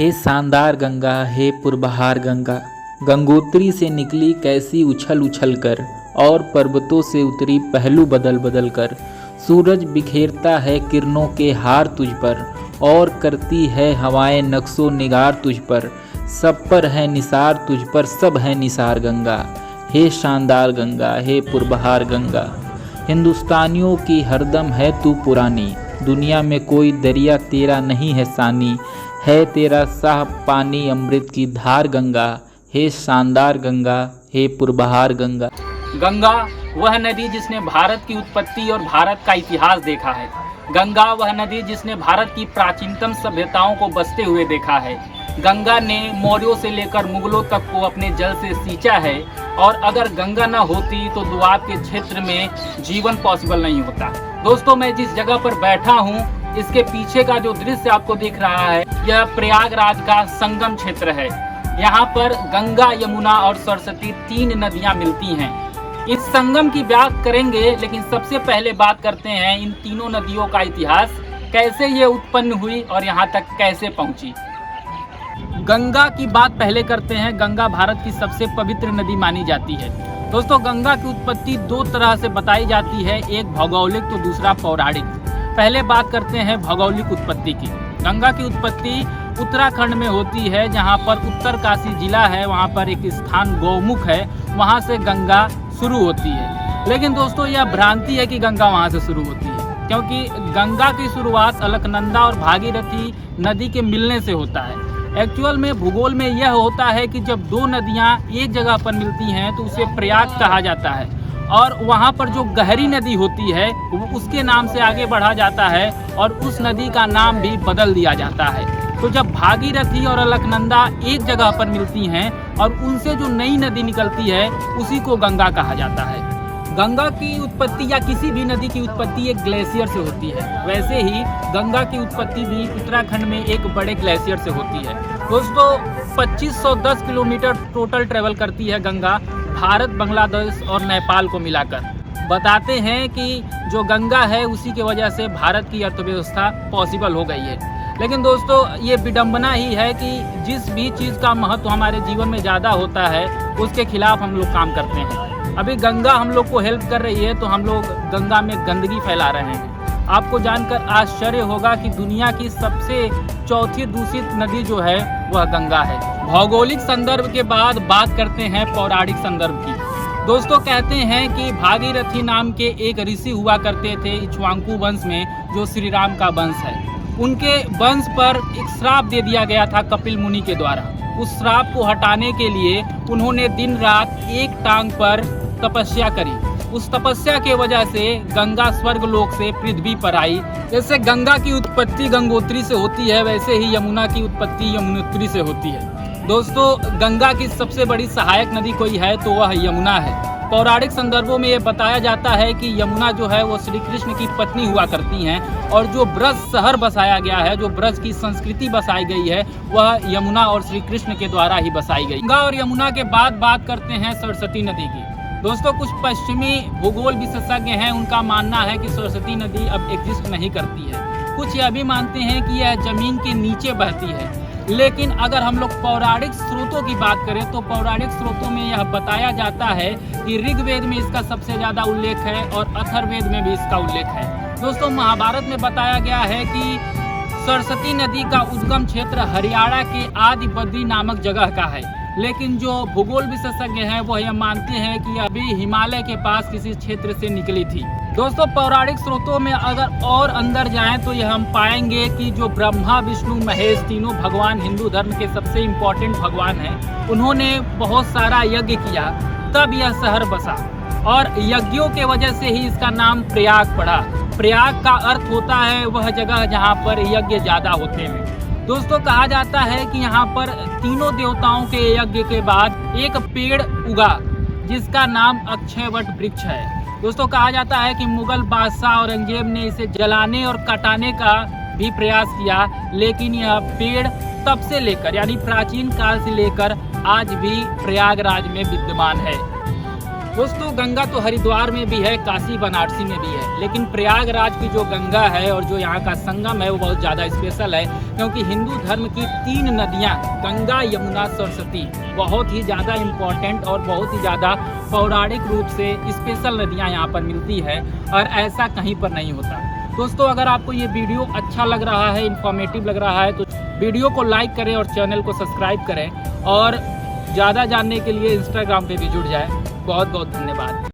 हे शानदार गंगा, हे पुरबहार गंगा, गंगोत्री से निकली कैसी उछल उछल कर, और पर्वतों से उतरी पहलू बदल बदल कर। सूरज बिखेरता है किरणों के हार तुझ पर, और करती है हवाएं नक्शो निगार तुझ पर। सब पर है निसार तुझ पर, सब है निसार गंगा। हे शानदार गंगा, हे पुरबहार गंगा, हिंदुस्तानियों की हरदम है तू पुरानी। दुनिया में कोई दरिया तेरा नहीं है सानी, है तेरा साह पानी अमृत की धार गंगा। हे शानदार गंगा, हे पुरबहार गंगा। गंगा वह नदी जिसने भारत की उत्पत्ति और भारत का इतिहास देखा है। गंगा वह नदी जिसने भारत की प्राचीनतम सभ्यताओं को बसते हुए देखा है। गंगा ने मौर्यों से लेकर मुगलों तक को अपने जल से सींचा है, और अगर गंगा न होती तो दुआब के क्षेत्र में जीवन पॉसिबल नहीं होता। दोस्तों, मैं जिस जगह पर बैठा हूँ, इसके पीछे का जो दृश्य आपको दिख रहा है, यह प्रयागराज का संगम क्षेत्र है। यहाँ पर गंगा, यमुना और सरस्वती तीन नदियाँ मिलती हैं। इस संगम की बात करेंगे, लेकिन सबसे पहले बात करते हैं इन तीनों नदियों का इतिहास, कैसे ये उत्पन्न हुई और यहाँ तक कैसे पहुँची। गंगा की बात पहले करते हैं। गंगा भारत की सबसे पवित्र नदी मानी जाती है। दोस्तों, गंगा की उत्पत्ति दो तरह से बताई जाती है, एक भौगोलिक तो दूसरा पौराणिक। पहले बात करते हैं भौगोलिक उत्पत्ति की। गंगा की उत्पत्ति उत्तराखंड में होती है, जहाँ पर उत्तरकाशी जिला है, वहाँ पर एक स्थान गौमुख है, वहाँ से गंगा शुरू होती है। लेकिन दोस्तों, यह भ्रांति है कि गंगा वहाँ से शुरू होती है, क्योंकि गंगा की शुरुआत अलकनंदा और भागीरथी नदी के मिलने से होता है। एक्चुअल में भूगोल में यह होता है कि जब दो नदियाँ एक जगह पर मिलती हैं तो उसे प्रयाग कहा जाता है, और वहाँ पर जो गहरी नदी होती है वो उसके नाम से आगे बढ़ा जाता है, और उस नदी का नाम भी बदल दिया जाता है। तो जब भागीरथी और अलकनंदा एक जगह पर मिलती हैं और उनसे जो नई नदी निकलती है, उसी को गंगा कहा जाता है। गंगा की उत्पत्ति या किसी भी नदी की उत्पत्ति एक ग्लेशियर से होती है। वैसे ही गंगा की उत्पत्ति भी उत्तराखंड में एक बड़े ग्लेशियर से होती है। दोस्तों, 2510 किलोमीटर टोटल ट्रेवल करती है गंगा, भारत, बांग्लादेश और नेपाल को मिलाकर। बताते हैं कि जो गंगा है उसी की वजह से भारत की अर्थव्यवस्था पॉसिबल हो गई है। लेकिन दोस्तों, ये विडंबना ही है कि जिस भी चीज़ का महत्व हमारे जीवन में ज़्यादा होता है, उसके खिलाफ हम लोग काम करते हैं। अभी गंगा हम लोग को हेल्प कर रही है, तो हम लोग गंगा में गंदगी फैला रहे हैं। आपको जानकर आश्चर्य होगा कि दुनिया की सबसे चौथी दूषित नदी जो है वह गंगा है। भौगोलिक संदर्भ के बाद बात करते हैं पौराणिक संदर्भ की। दोस्तों, कहते हैं कि भागीरथी नाम के एक ऋषि हुआ करते थे इक्ष्वाकु वंश में, जो श्री राम का वंश है। उनके वंश पर एक श्राप दे दिया गया था कपिल मुनि के द्वारा। उस श्राप को हटाने के लिए उन्होंने दिन रात एक टांग पर तपस्या करी। उस तपस्या के वजह से गंगा स्वर्ग लोक से पृथ्वी पर आई। जैसे गंगा की उत्पत्ति गंगोत्री से होती है, वैसे ही यमुना की उत्पत्ति यमुनोत्री से होती है। दोस्तों, गंगा की सबसे बड़ी सहायक नदी कोई है तो वह यमुना है। पौराणिक संदर्भों में ये बताया जाता है कि यमुना जो है वो श्री कृष्ण की पत्नी हुआ करती हैं, और जो ब्रज शहर बसाया गया है, जो ब्रज की संस्कृति बसाई गई है, वह यमुना और श्री कृष्ण के द्वारा ही बसाई गई। गंगा और यमुना के बाद बात करते हैं सरस्वती नदी की। दोस्तों, कुछ पश्चिमी भूगोल विशेषज्ञ हैं, उनका मानना है कि सरस्वती नदी अब एग्जिस्ट नहीं करती है। कुछ यह भी मानते हैं कि यह जमीन के नीचे बहती है। लेकिन अगर हम लोग पौराणिक स्रोतों की बात करें तो पौराणिक स्रोतों में यह बताया जाता है कि ऋग्वेद में इसका सबसे ज़्यादा उल्लेख है, और अथर्ववेद में भी इसका उल्लेख है। दोस्तों, महाभारत में बताया गया है कि सरस्वती नदी का उद्गम क्षेत्र हरियाणा के आदि बद्री नामक जगह का है। लेकिन जो भूगोल विशेषज्ञ हैं वो यह मानते हैं कि अभी हिमालय के पास किसी क्षेत्र से निकली थी। दोस्तों, पौराणिक स्रोतों में अगर और अंदर जाएं तो यह हम पाएंगे कि जो ब्रह्मा, विष्णु, महेश तीनों भगवान हिंदू धर्म के सबसे इम्पोर्टेंट भगवान हैं, उन्होंने बहुत सारा यज्ञ किया, तब यह शहर बसा, और यज्ञों के वजह से ही इसका नाम प्रयाग पड़ा। प्रयाग का अर्थ होता है वह जगह जहाँ पर यज्ञ ज़्यादा होते हैं। दोस्तों, कहा जाता है कि यहाँ पर तीनों देवताओं के यज्ञ के बाद एक पेड़ उगा, जिसका नाम अक्षयवट वृक्ष है। दोस्तों, कहा जाता है कि मुगल बादशाह औरंगजेब ने इसे जलाने और कटाने का भी प्रयास किया, लेकिन यह पेड़ तब से लेकर, यानी प्राचीन काल से लेकर आज भी प्रयागराज में विद्यमान है। दोस्तों गंगा तो हरिद्वार में भी है, काशी बनारसी में भी है, लेकिन प्रयागराज की जो गंगा है और जो यहाँ का संगम है वो बहुत ज़्यादा स्पेशल है, क्योंकि हिंदू धर्म की 3 नदियाँ गंगा, यमुना, सरस्वती बहुत ही ज़्यादा इम्पोर्टेंट और बहुत ही ज़्यादा पौराणिक रूप से स्पेशल नदियाँ यहाँ पर मिलती है और ऐसा कहीं पर नहीं होता। दोस्तों अगर आपको ये वीडियो अच्छा लग रहा है, इंफॉर्मेटिव लग रहा है, तो वीडियो को लाइक करें और चैनल को सब्सक्राइब करें और ज़्यादा जानने के लिए इंस्टाग्राम पे भी जुड़ जाएं। बहुत बहुत धन्यवाद।